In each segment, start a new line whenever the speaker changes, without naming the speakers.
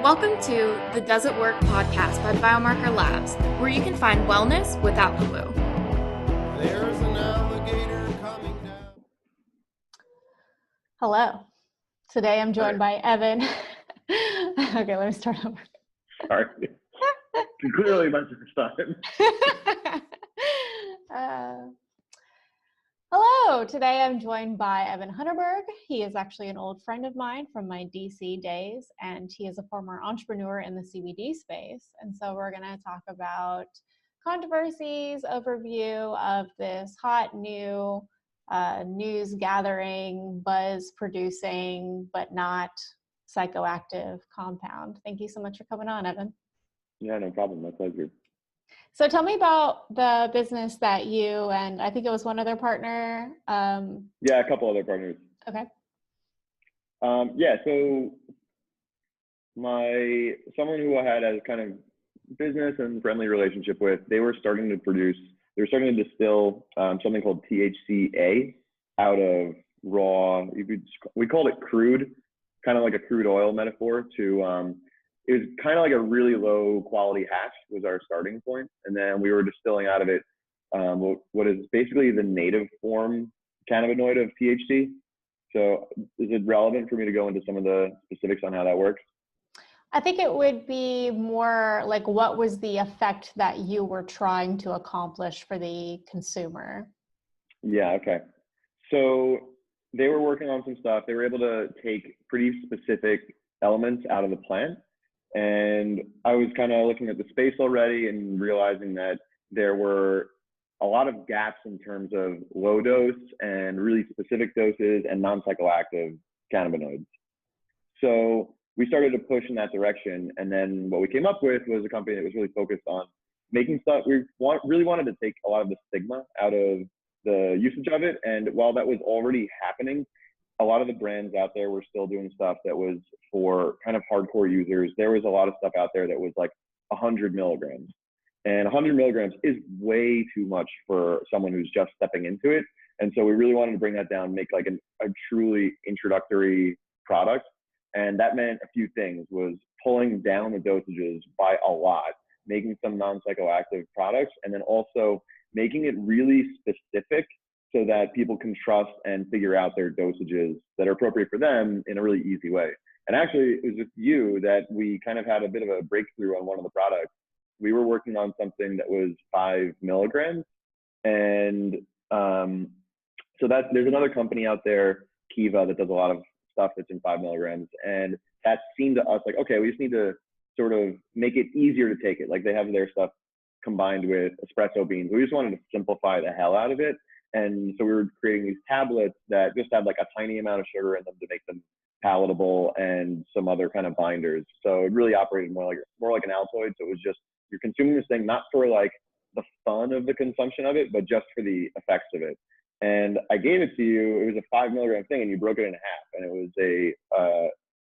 Welcome to the Does It Work podcast by Biomarker Labs, where you can find wellness without the woo.
There's an alligator coming down.
Hello. Today I'm joined by Evan. Okay, let me start over.
Sorry. Clearly my first time.
Hello. Today I'm joined by Evan Hunerberg. He is actually an old friend of mine from my DC days, and he is a former entrepreneur in the CBD space. And so we're going to talk about controversies, overview of this hot new news gathering, buzz producing, but not psychoactive compound. Thank you so much for coming on, Evan.
Yeah, no problem. My pleasure.
So tell me about the business that you and I think it was one other partner.
Yeah, a couple other partners.
Okay.
So someone who I had a kind of business and friendly relationship with, they were starting to distill something called THCA out of raw, we called it crude, kind of like a crude oil metaphor to, it was kind of like a really low quality hash was our starting point. And then we were distilling out of it what is basically the native form cannabinoid of THC. So is it relevant for me to go into some of the specifics on how that works?
I think it would be more like, what was the effect that you were trying to accomplish for the consumer?
Yeah, okay. So they were working on some stuff. They were able to take pretty specific elements out of the plant. And I was kind of looking at the space already and realizing that there were a lot of gaps in terms of low dose and really specific doses and non-psychoactive cannabinoids. So we started to push in that direction. And then what we came up with was a company that was really focused on making stuff. We really wanted to take a lot of the stigma out of the usage of it. And while that was already happening, a lot of the brands out there were still doing stuff that was for kind of hardcore users. There was a lot of stuff out there that was like 100 milligrams. And 100 milligrams is way too much for someone who's just stepping into it. And so we really wanted to bring that down, make like a truly introductory product. And that meant a few things, was pulling down the dosages by a lot, making some non-psychoactive products, and then also making it really specific so that people can trust and figure out their dosages that are appropriate for them in a really easy way. And actually, it was with you that we kind of had a bit of a breakthrough on one of the products. We were working on something that was 5 milligrams. And so there's another company out there, Kiva, that does a lot of stuff that's in 5 milligrams. And that seemed to us like, okay, we just need to sort of make it easier to take it. Like they have their stuff combined with espresso beans. We just wanted to simplify the hell out of it. And so we were creating these tablets that just had like a tiny amount of sugar in them to make them palatable and some other kind of binders. So it really operated more like an Altoid. So it was just, you're consuming this thing not for like the fun of the consumption of it, but just for the effects of it. And I gave it to you. It was a 5 milligram thing and you broke it in half. And it was a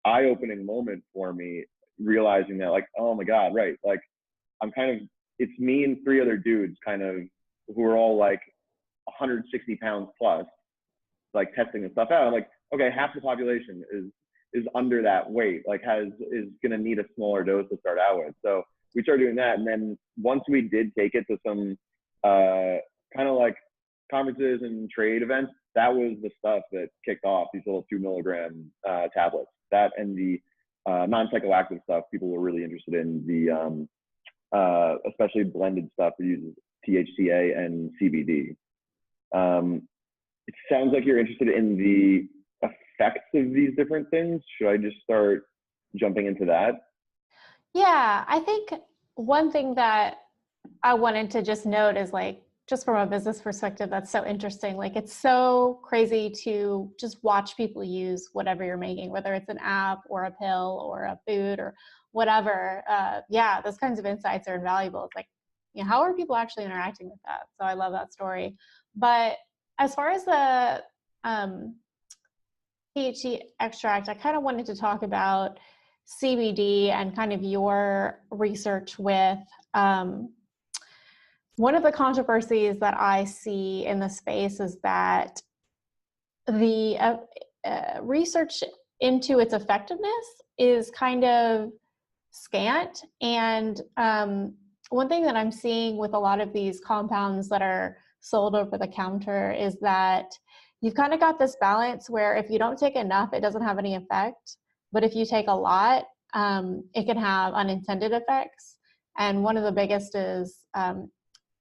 eye-opening moment for me, realizing that like, oh my God, right. Like it's me and 3 other dudes kind of who are all like 160 pounds plus, like testing this stuff out. I'm like, okay, half the population is under that weight, like is gonna need a smaller dose to start out with. So we started doing that. And then once we did take it to some kind of like conferences and trade events, that was the stuff that kicked off these little 2 milligram tablets. That and the non-psychoactive stuff, people were really interested in, the especially blended stuff that uses THCA and CBD. It sounds like you're interested in the effects of these different things. Should I just start jumping into that?
Yeah, I think one thing that I wanted to just note is like, just from a business perspective, that's so interesting. Like it's so crazy to just watch people use whatever you're making, whether it's an app or a pill or a food or whatever. Yeah, those kinds of insights are invaluable. It's like, how are people actually interacting with that? So I love that story. But as far as the THC extract, I kind of wanted to talk about CBD and kind of your research with one of the controversies that I see in the space is that the research into its effectiveness is kind of scant. And one thing that I'm seeing with a lot of these compounds that are sold over the counter is that you've kind of got this balance where if you don't take enough, it doesn't have any effect. But if you take a lot, it can have unintended effects. And one of the biggest is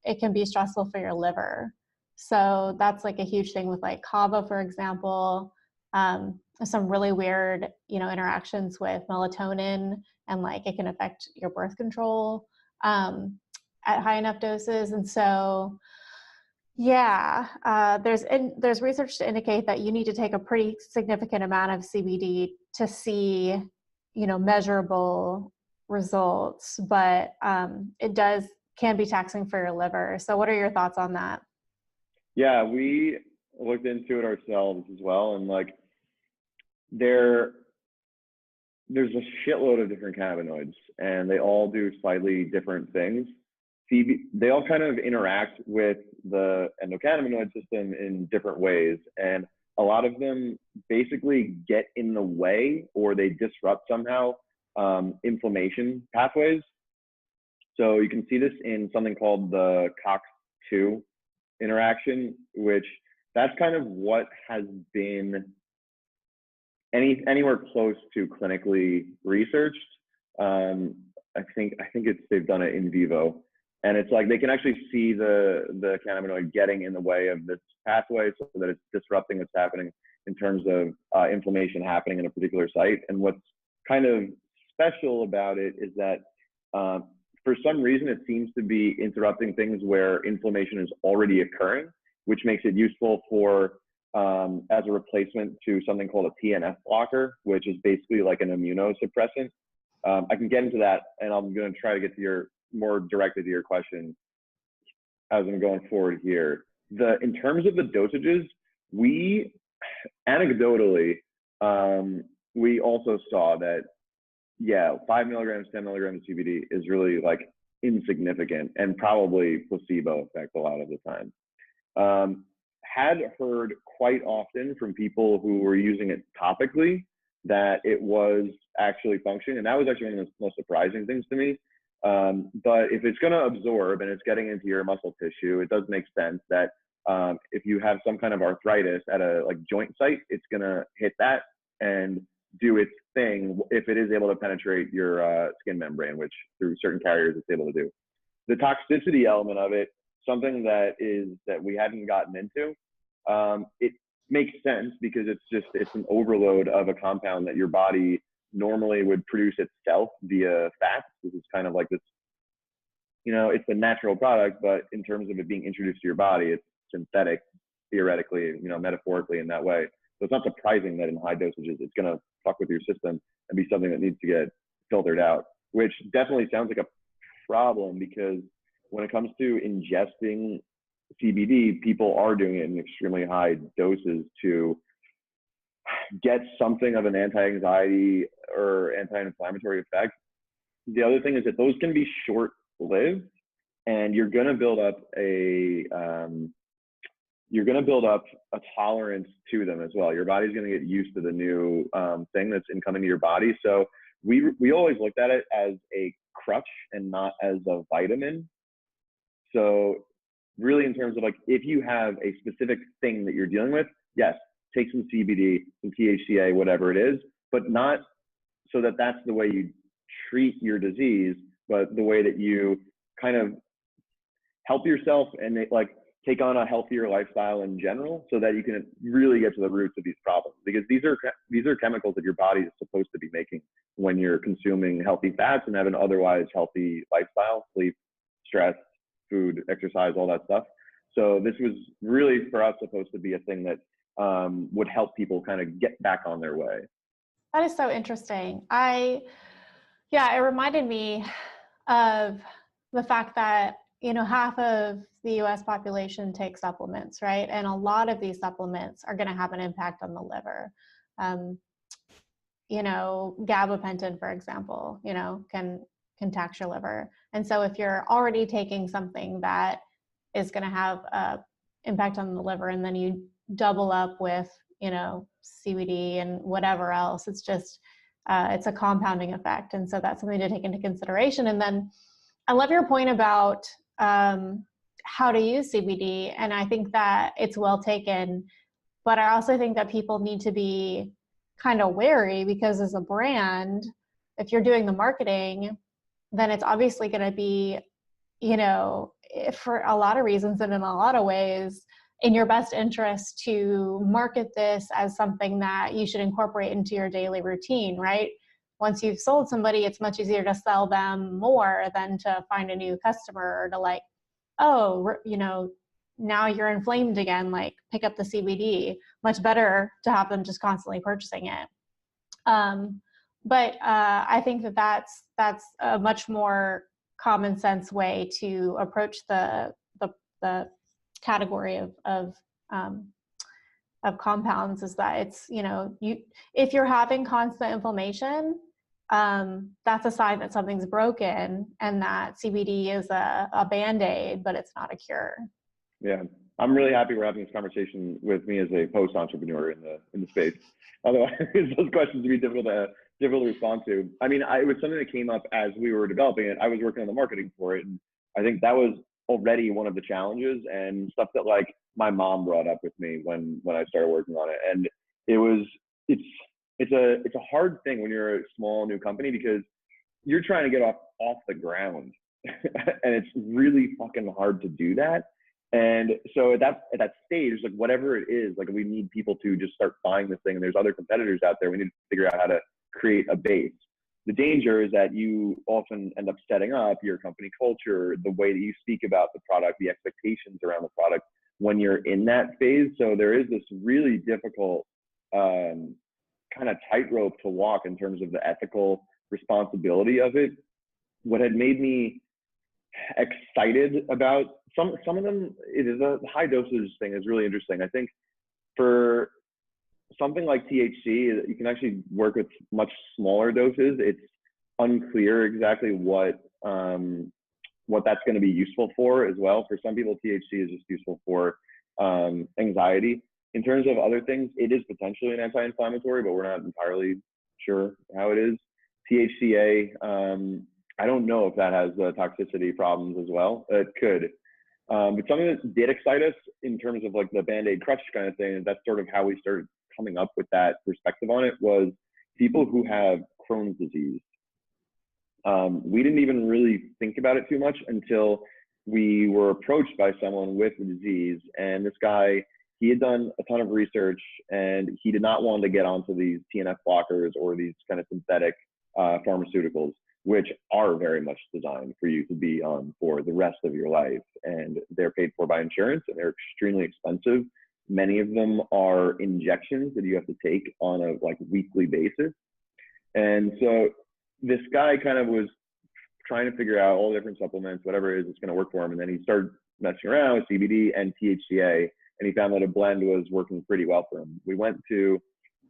it can be stressful for your liver. So that's like a huge thing with like kava, for example. Some really weird, interactions with melatonin, and like it can affect your birth control at high enough doses. And so, there's research to indicate that you need to take a pretty significant amount of CBD to see, measurable results, but it can be taxing for your liver. So what are your thoughts on that?
Yeah, we looked into it ourselves as well, and like there's a shitload of different cannabinoids, and they all do slightly different things. They all kind of interact with the endocannabinoid system in different ways, and a lot of them basically get in the way, or they disrupt somehow inflammation pathways. So you can see this in something called the COX-2 interaction, which that's kind of what has been anywhere close to clinically researched. I think they've done it in vivo, and it's like they can actually see the cannabinoid getting in the way of this pathway, so that it's disrupting what's happening in terms of inflammation happening in a particular site. And what's kind of special about it is that for some reason it seems to be interrupting things where inflammation is already occurring, which makes it useful for as a replacement to something called a TNF blocker, which is basically like an immunosuppressant. I can get into that, and I'm going to try to get to more directly to your question as I'm going forward here. In terms of the dosages, we anecdotally, we also saw that, 5 milligrams, 10 milligrams of CBD is really like insignificant and probably placebo effect a lot of the time. Had heard quite often from people who were using it topically that it was actually functioning, and that was actually one of the most surprising things to me. But if it's going to absorb and it's getting into your muscle tissue, it does make sense that if you have some kind of arthritis at a joint site, it's going to hit that and do its thing if it is able to penetrate your skin membrane, which through certain carriers it's able to do. The toxicity element of it, something that we hadn't gotten into, it makes sense because it's an overload of a compound that your body normally would produce itself via fats. This is kind of like this, it's a natural product, but in terms of it being introduced to your body, it's synthetic, theoretically, metaphorically in that way. So it's not surprising that in high dosages, it's going to fuck with your system and be something that needs to get filtered out, which definitely sounds like a problem, because when it comes to ingesting CBD, people are doing it in extremely high doses to get something of an anti-anxiety or anti-inflammatory effect. The other thing is that those can be short-lived, and you're going to build up a tolerance to them as well. Your body's going to get used to the new thing that's incoming to your body. So we always looked at it as a crutch and not as a vitamin. So really, in terms of if you have a specific thing that you're dealing with, yes, take some CBD, some THCA, whatever it is, but not so that that's the way you treat your disease, but the way that you kind of help yourself and take on a healthier lifestyle in general, so that you can really get to the roots of these problems. Because these are chemicals that your body is supposed to be making when you're consuming healthy fats and have an otherwise healthy lifestyle, sleep, stress, food, exercise, all that stuff. So this was really, for us, supposed to be a thing that would help people kind of get back on their way.
That is so interesting. It reminded me of the fact that, half of the US population takes supplements, right? And a lot of these supplements are going to have an impact on the liver. Gabapentin, for example, can tax your liver. And so if you're already taking something that is going to have an impact on the liver, and then you double up with, CBD and whatever else, it's just it's a compounding effect. And so that's something to take into consideration. And then I love your point about how to use CBD. And I think that it's well taken, but I also think that people need to be kind of wary, because as a brand, if you're doing the marketing, then it's obviously going to be, you know, for a lot of reasons and in a lot of ways, in your best interest to market this as something that you should incorporate into your daily routine, right? Once you've sold somebody, it's much easier to sell them more than to find a new customer, or to like, oh, you know, now you're inflamed again, like pick up the CBD. Much better to have them just constantly purchasing it. But I think that that's a much more common sense way to approach the category of compounds, is that it's, you know, if you're having constant inflammation, that's a sign that something's broken, and that CBD is a Band-Aid, but it's not a cure.
Yeah, I'm really happy we're having this conversation with me as a post-entrepreneur in the space. Otherwise, those questions would be difficult to respond to. I mean, it was something that came up as we were developing it. I was working on the marketing for it, and I think that was already one of the challenges and stuff that like my mom brought up with me when I started working on it. And it's a hard thing when you're a small new company, because you're trying to get off the ground and it's really fucking hard to do that. And so at that stage, like whatever it is, like we need people to just start buying this thing, and there's other competitors out there. We need to figure out how to create a base. The danger is that you often end up setting up your company culture, the way that you speak about the product, the expectations around the product when you're in that phase. So there is this really difficult kind of tightrope to walk in terms of the ethical responsibility of it. What had made me excited about some of them, it is a high dosage thing is really interesting. I think for something like THC, you can actually work with much smaller doses. It's unclear exactly what that's going to be useful for as well. For some people, THC is just useful for anxiety. In terms of other things, it is potentially an anti-inflammatory, but we're not entirely sure how it is. THCA, I don't know if that has toxicity problems as well. It could. But something that did excite us in terms of like the Band-Aid crutch kind of thing, and that's sort of how we started coming up with that perspective on it, was people who have Crohn's disease. We didn't even really think about it too much until we were approached by someone with the disease. And this guy, he had done a ton of research, and he did not want to get onto these TNF blockers or these kind of synthetic pharmaceuticals, which are very much designed for you to be on for the rest of your life. And they're paid for by insurance, and they're extremely expensive. Many of them are injections that you have to take on a like weekly basis. And so this guy kind of was trying to figure out all the different supplements, whatever it is that's going to work for him. And then he started messing around with CBD and THCA, and he found that a blend was working pretty well for him. We went to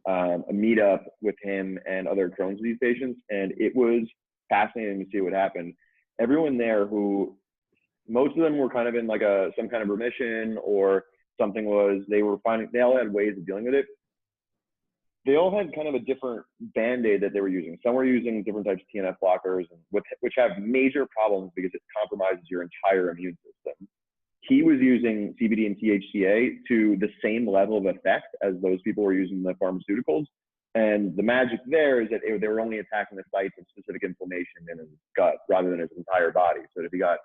a meetup with him and other Crohn's disease patients, and it was fascinating to see what happened. Everyone there, who most of them were kind of in like some kind of remission, or something was, they all had ways of dealing with it. They all had kind of a different Band-Aid that they were using. Some were using different types of TNF blockers, which have major problems because it compromises your entire immune system. He was using CBD and THCA to the same level of effect as those people were using the pharmaceuticals. And the magic there is that they were only attacking the sites of specific inflammation in his gut rather than his entire body. So if he got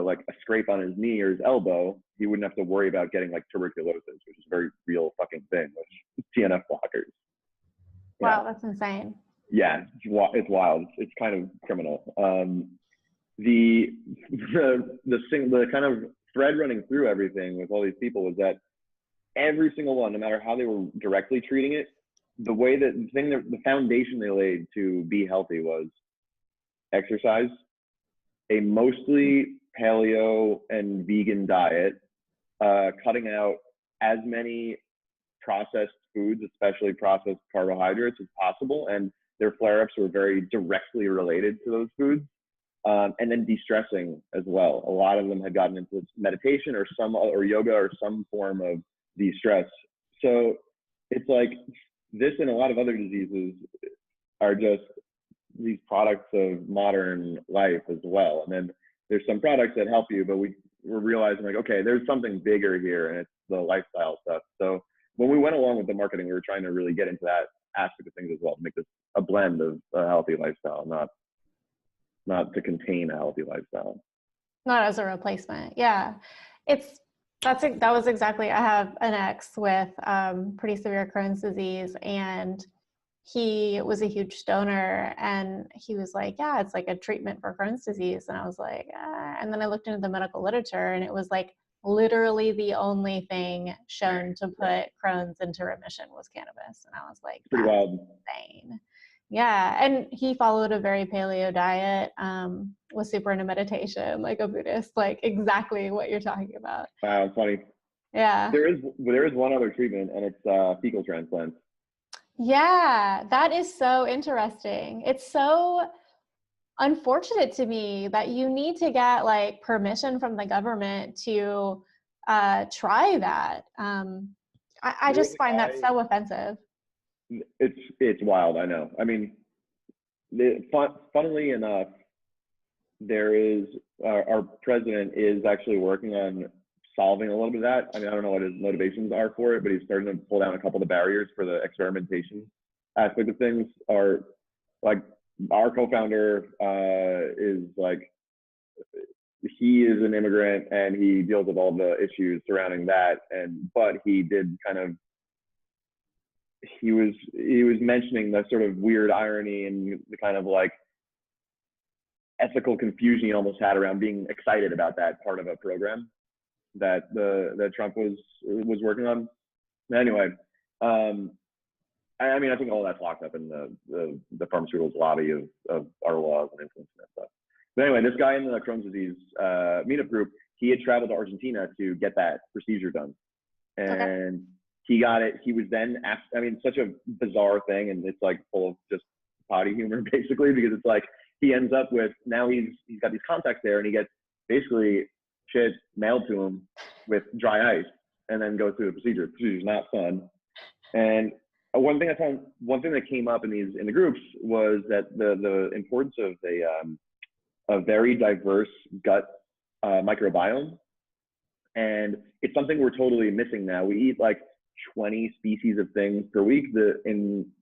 like a scrape on his knee or his elbow, he wouldn't have to worry about getting like tuberculosis, which is a very real fucking thing, which TNF blockers.
Wow, that's insane.
Yeah, it's wild. It's kind of criminal. The kind of thread running through everything with all these people was that every single one, no matter how they were directly treating it, the foundation they laid to be healthy was exercise, a mostly paleo and vegan diet, cutting out as many processed foods, especially processed carbohydrates, as possible. And their flare-ups were very directly related to those foods. And then de-stressing as well. A lot of them had gotten into meditation or yoga or some form of de-stress. So it's like this and a lot of other diseases are just these products of modern life as well. And then there's some products that help you, but we're realizing like, okay, there's something bigger here, and it's the lifestyle stuff. So when we went along with the marketing, we were trying to really get into that aspect of things as well, to make this a blend of a healthy lifestyle, not to contain a healthy lifestyle.
Not as a replacement. Yeah. That was exactly, I have an ex with pretty severe Crohn's disease, and he was a huge stoner, and he was like, yeah, it's like a treatment for Crohn's disease. And I was like, and then I looked into the medical literature, and it was like literally the only thing shown to put Crohn's into remission was cannabis. And I was like,
pretty wild.
Insane. Yeah. And he followed a very paleo diet, was super into meditation, like a Buddhist, like exactly what you're talking about.
Wow, it's funny.
Yeah.
There is one other treatment, and it's fecal transplants.
Yeah, that is so interesting. It's so unfortunate to me that you need to get like permission from the government to try that. I just find that so offensive.
It's wild. I know. I mean, funnily enough, there is our president is actually working on solving a little bit of that. I mean, I don't know what his motivations are for it, but he's starting to pull down a couple of the barriers for the experimentation aspect of things. Are like our co-founder is like, he is an immigrant and he deals with all the issues surrounding that. But he did kind of, he was mentioning the sort of weird irony and the kind of like ethical confusion he almost had around being excited about that part of a program that Trump was working on. Anyway, I mean, I think all that's locked up in the pharmaceuticals lobby of our laws and influence and that stuff. But anyway, this guy in the Crohn's disease meetup group, he had traveled to Argentina to get that procedure done, and he got it. He was then asked, I mean, such a bizarre thing, and it's like full of just potty humor basically, because it's like he ends up with, now he's got these contacts there, and he gets basically shit mailed to him with dry ice, and then goes through the procedure. The procedure's not fun. And one thing that came up in the groups was that the importance of a very diverse gut microbiome, and it's something we're totally missing now. We eat like 20 species of things per week.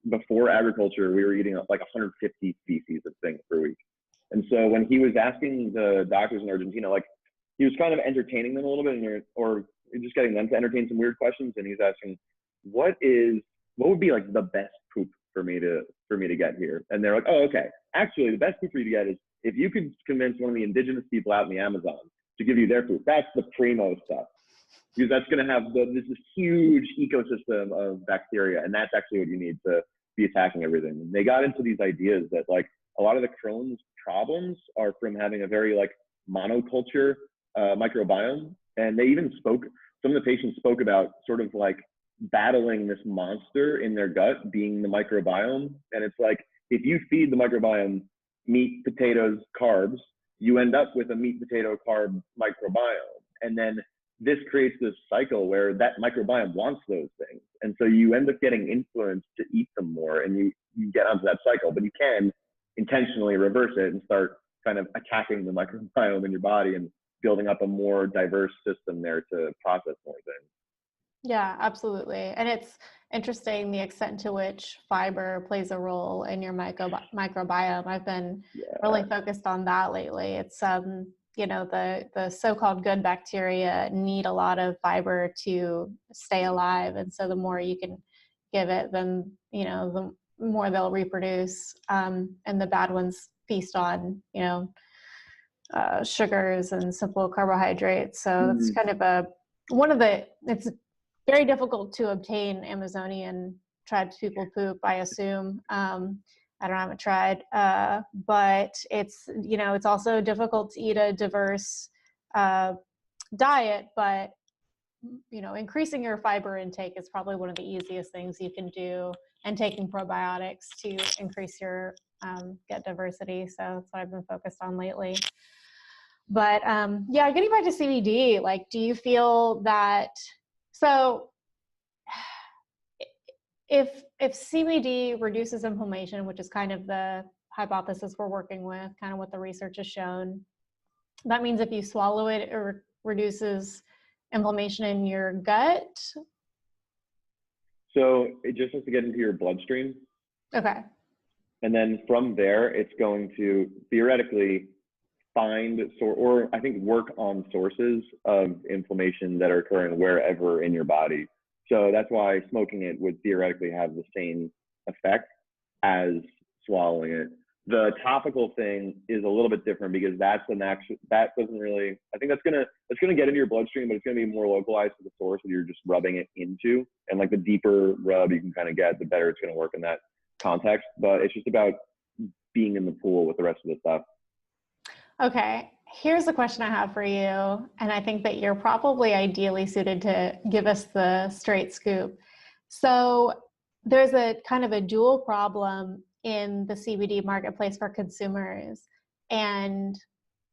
Before agriculture, we were eating like 150 species of things per week. And so when he was asking the doctors in Argentina, like, he was kind of entertaining them a little bit, or just getting them to entertain some weird questions. And he's asking, what would be like the best poop for me to get here? And they're like, oh, okay. Actually, the best poop for you to get is if you could convince one of the indigenous people out in the Amazon to give you their poop. That's the primo stuff, because that's going to have this huge ecosystem of bacteria, and that's actually what you need to be attacking everything. And they got into these ideas that like a lot of the Crohn's problems are from having a very like monoculture microbiome, and they even some of the patients spoke about sort of like battling this monster in their gut being the microbiome. And it's like, if you feed the microbiome meat, potatoes, carbs, you end up with a meat, potato, carb microbiome. And then this creates this cycle where that microbiome wants those things. And so you end up getting influenced to eat them more, and you get onto that cycle. But you can intentionally reverse it and start kind of attacking the microbiome in your body and building up a more diverse system there to process more things.
Yeah, absolutely. And it's interesting the extent to which fiber plays a role in your microbiome. I've been really focused on that lately. It's, you know, the so-called good bacteria need a lot of fiber to stay alive. And so the more you can give it, then, you know, the more they'll reproduce. And the bad ones feast on, you know, sugars and simple carbohydrates. So it's kind of it's very difficult to obtain Amazonian tribe people poop, I assume. I haven't tried, but it's, you know, it's also difficult to eat a diverse diet, but, you know, increasing your fiber intake is probably one of the easiest things you can do, and taking probiotics to increase your gut diversity. So that's what I've been focused on lately. But yeah, getting back to CBD, like, do you feel that, so if CBD reduces inflammation, which is kind of the hypothesis we're working with, kind of what the research has shown, that means if you swallow it, it reduces inflammation in your gut.
So it just has to get into your bloodstream.
Okay.
And then from there, it's going to theoretically find or I think work on sources of inflammation that are occurring wherever in your body. So that's why smoking it would theoretically have the same effect as swallowing it. The topical thing is a little bit different because that doesn't really, I think that's gonna get into your bloodstream, but it's gonna be more localized to the source that you're just rubbing it into. And like the deeper rub you can kind of get, the better it's gonna work in that context. But it's just about being in the pool with the rest of the stuff.
Okay, here's a question I have for you, and I think that you're probably ideally suited to give us the straight scoop. So there's a kind of a dual problem in the CBD marketplace for consumers. And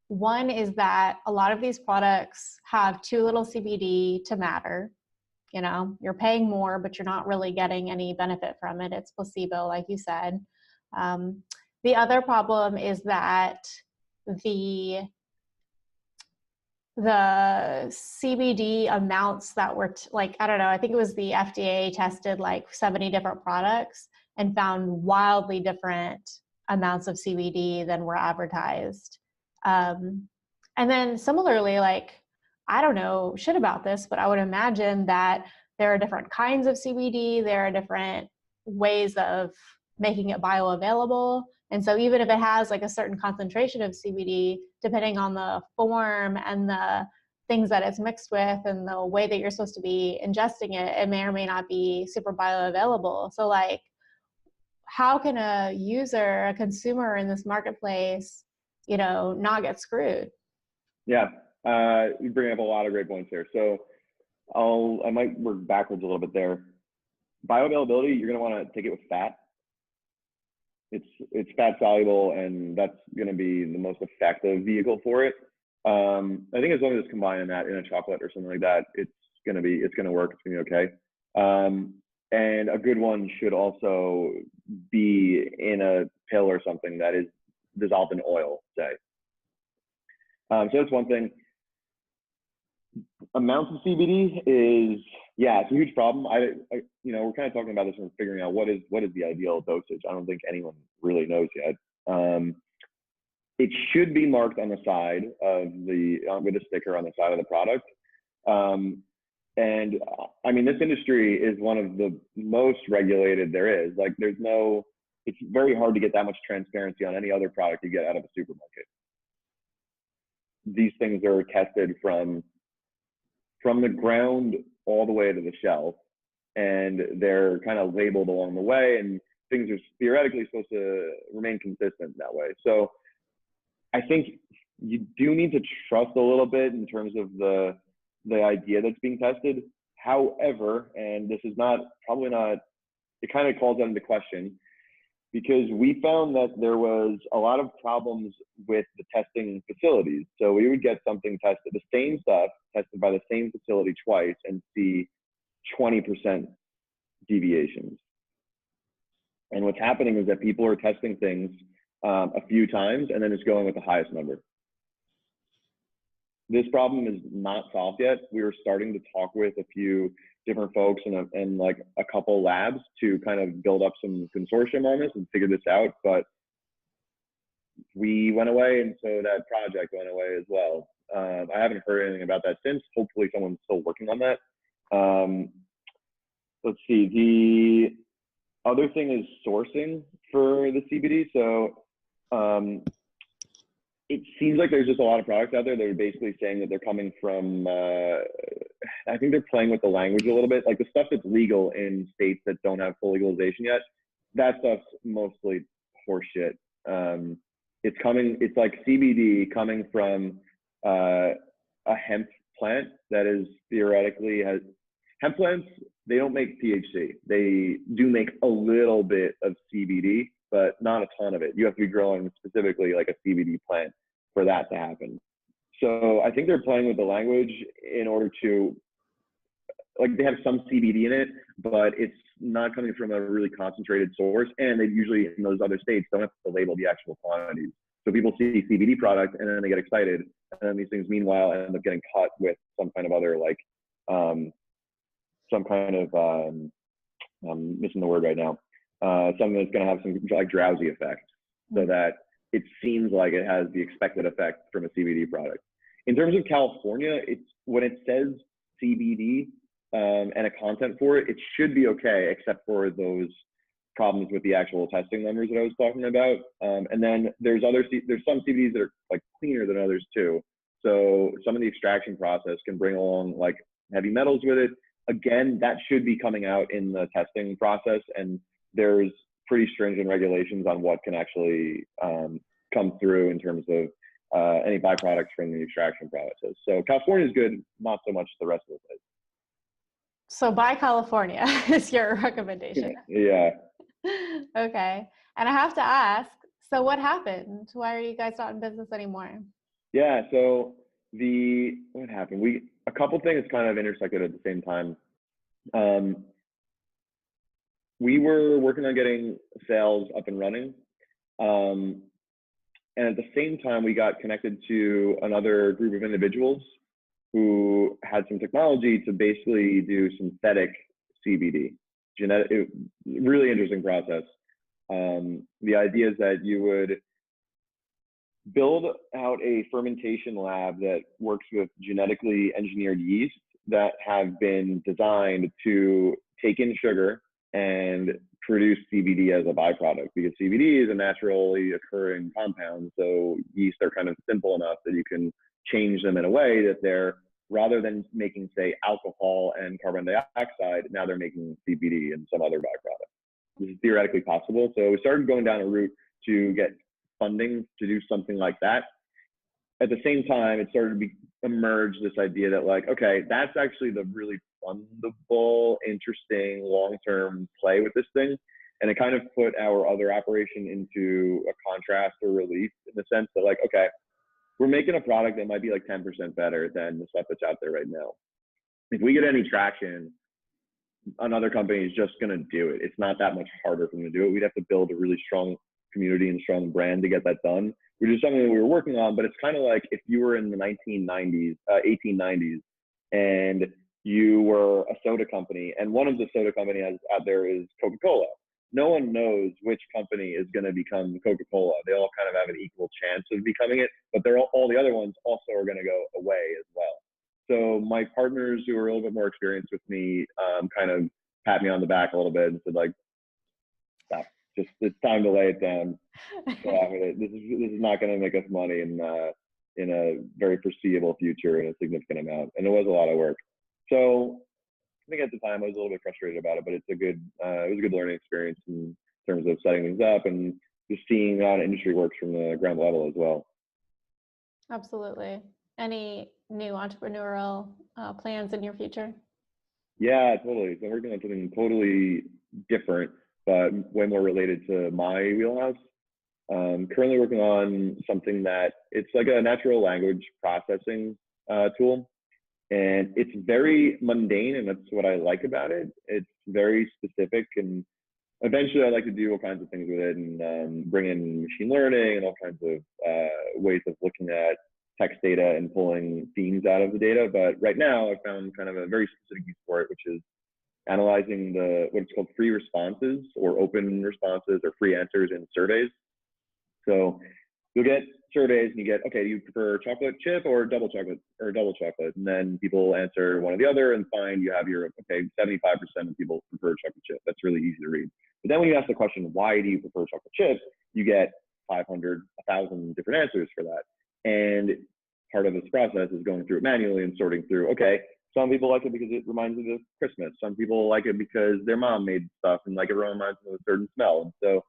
one is that a lot of these products have too little CBD to matter. You know, you're paying more, but you're not really getting any benefit from it. It's placebo, like you said. The other problem is that the CBD amounts that were I don't know, I think it was the FDA tested like 70 different products and found wildly different amounts of CBD than were advertised. And then similarly, like, I don't know shit about this, but I would imagine that there are different kinds of CBD. There are different ways of making it bioavailable. And so even if it has like a certain concentration of CBD, depending on the form and the things that it's mixed with and the way that you're supposed to be ingesting it, it may or may not be super bioavailable. So like, how can a user, a consumer in this marketplace, you know, not get screwed?
Yeah, you bring up a lot of great points here. So I might work backwards a little bit there. Bioavailability, you're gonna wanna take it with fat. It's fat soluble, and that's going to be the most effective vehicle for it. I think as long as it's combining that in a chocolate or something like that, it's going to work. It's going to be okay. And a good one should also be in a pill or something that is dissolved in oil, say. So that's one thing. Amounts of CBD is, yeah, it's a huge problem. You know, we're kind of talking about this and figuring out what is the ideal dosage. I don't think anyone really knows yet. It should be marked on the side of with a sticker on the side of the product. And I mean, this industry is one of the most regulated there is. Like, it's very hard to get that much transparency on any other product you get out of a supermarket. These things are tested from the ground all the way to the shelf, and they're kind of labeled along the way, and things are theoretically supposed to remain consistent that way. So I think you do need to trust a little bit in terms of the idea that's being tested. However, and this is probably not, it kind of calls that into question, because we found that there was a lot of problems with the testing facilities. So we would get something tested, the same stuff tested by the same facility twice, and see 20% deviations. And what's happening is that people are testing things a few times and then it's going with the highest number. This problem is not solved yet. We were starting to talk with a few different folks and like a couple labs to kind of build up some consortium on this and figure this out, but we went away, and so that project went away as well. I haven't heard anything about that since. Hopefully someone's still working on that. Let's see, the other thing is sourcing for the CBD. So it seems like there's just a lot of products out there that are basically saying that they're coming from, I think they're playing with the language a little bit. Like the stuff that's legal in states that don't have full legalization yet, that stuff's mostly horseshit. It's like CBD coming from a hemp plant that is theoretically has, hemp plants, they don't make THC. They do make a little bit of CBD, but not a ton of it. You have to be growing specifically like a CBD plant for that to happen. So I think they're playing with the language in order to, like, they have some CBD in it, but it's not coming from a really concentrated source, and they usually in those other states don't have to label the actual quantities. So people see CBD product and then they get excited, and then these things meanwhile end up getting caught with some kind of other like some kind of I'm missing the word right now, something that's going to have some like drowsy effect, so that it seems like it has the expected effect from a CBD product. In terms of California, it's when it says CBD and a content for it, it should be okay, except for those problems with the actual testing numbers that I was talking about. And then there's some CBDs that are like cleaner than others too. So some of the extraction process can bring along like heavy metals with it. Again, that should be coming out in the testing process, and there's pretty stringent regulations on what can actually come through in terms of any byproducts from the extraction process. So California is good, not so much the rest of the place.
So buy California is your recommendation.
Yeah.
Okay. And I have to ask, so what happened? Why are you guys not in business anymore?
Yeah, so what happened? A couple things kind of intersected at the same time. We were working on getting sales up and running. And at the same time, we got connected to another group of individuals who had some technology to basically do synthetic CBD. Really interesting process. The idea is that you would build out a fermentation lab that works with genetically engineered yeast that have been designed to take in sugar and produce CBD as a byproduct, because CBD is a naturally occurring compound. So yeast are kind of simple enough that you can change them in a way that they're, rather than making, say, alcohol and carbon dioxide, now they're making CBD and some other byproduct. This is theoretically possible. So we started going down a route to get funding to do something like that. At the same time, it started to emerge this idea that like, okay, that's actually the really fundable, interesting, long-term play with this thing. And it kind of put our other operation into a contrast or relief, in the sense that like, okay, we're making a product that might be like 10% better than the stuff that's out there right now. If we get any traction, another company is just going to do it. It's not that much harder for them to do it. We'd have to build a really strong community and strong brand to get that done, which is something that we were working on. But it's kind of like if you were in the 1890s, and you were a soda company, and one of the soda companies out there is Coca-Cola. No one knows which company is going to become Coca-Cola. They all kind of have an equal chance of becoming it, but all the other ones also are going to go away as well. So my partners who are a little bit more experienced with me kind of pat me on the back a little bit and said like, stop, just it's time to lay it down. This is not going to make us money in a very foreseeable future in a significant amount. And it was a lot of work. So I think at the time I was a little bit frustrated about it, but it was a good learning experience in terms of setting things up and just seeing how the industry works from the ground level as well.
Absolutely. Any new entrepreneurial plans in your future?
Yeah, totally. So I'm working on something totally different, but way more related to my wheelhouse. Currently working on something that it's like a natural language processing tool. And it's very mundane, and that's what I like about it. It's very specific, and eventually I'd like to do all kinds of things with it and bring in machine learning and all kinds of ways of looking at text data and pulling themes out of the data. But right now I've found kind of a very specific use for it, which is analyzing what's called free responses or open responses or free answers in surveys. So you'll get surveys and you get, okay, do you prefer chocolate chip or double chocolate? And then people answer one or the other and find you have your, okay, 75% of people prefer chocolate chip. That's really easy to read. But then when you ask the question, why do you prefer chocolate chip? You get 500, 1,000 different answers for that. And part of this process is going through it manually and sorting through, okay, some people like it because it reminds them of Christmas. Some people like it because their mom made stuff and like it reminds them of a certain smell. And so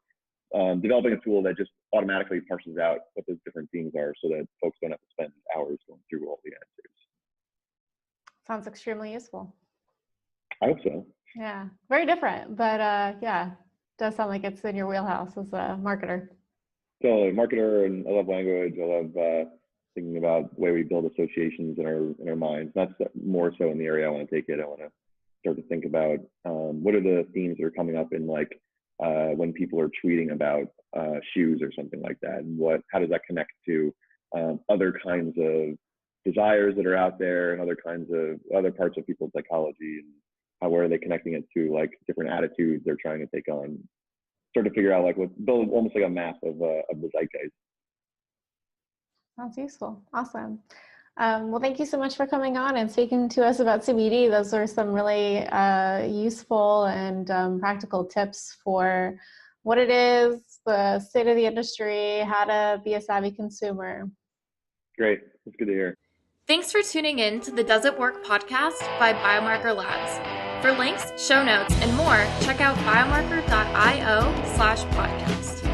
developing a tool that just automatically parses out what those different themes are so that folks don't have to spend hours going through all the answers.
Sounds extremely useful.
I hope so.
Yeah, very different, but yeah, does sound like it's in your wheelhouse as a marketer.
So marketer, and I love language. I love thinking about the way we build associations in our minds. That's more so in the area I want to take it. I want to start to think about what are the themes that are coming up in like when people are tweeting about shoes or something like that, and how does that connect to other kinds of desires that are out there and other parts of people's psychology, and where are they connecting it to like different attitudes they're trying to take on. Start to figure out like build almost like a map of the zeitgeist.
That's useful. Awesome. Well, thank you so much for coming on and speaking to us about CBD. Those are some really useful and practical tips for what it is, the state of the industry, how to be a savvy consumer.
Great. That's good to hear.
Thanks for tuning in to the Does It Work podcast by Biomarker Labs. For links, show notes, and more, check out biomarker.io/podcast.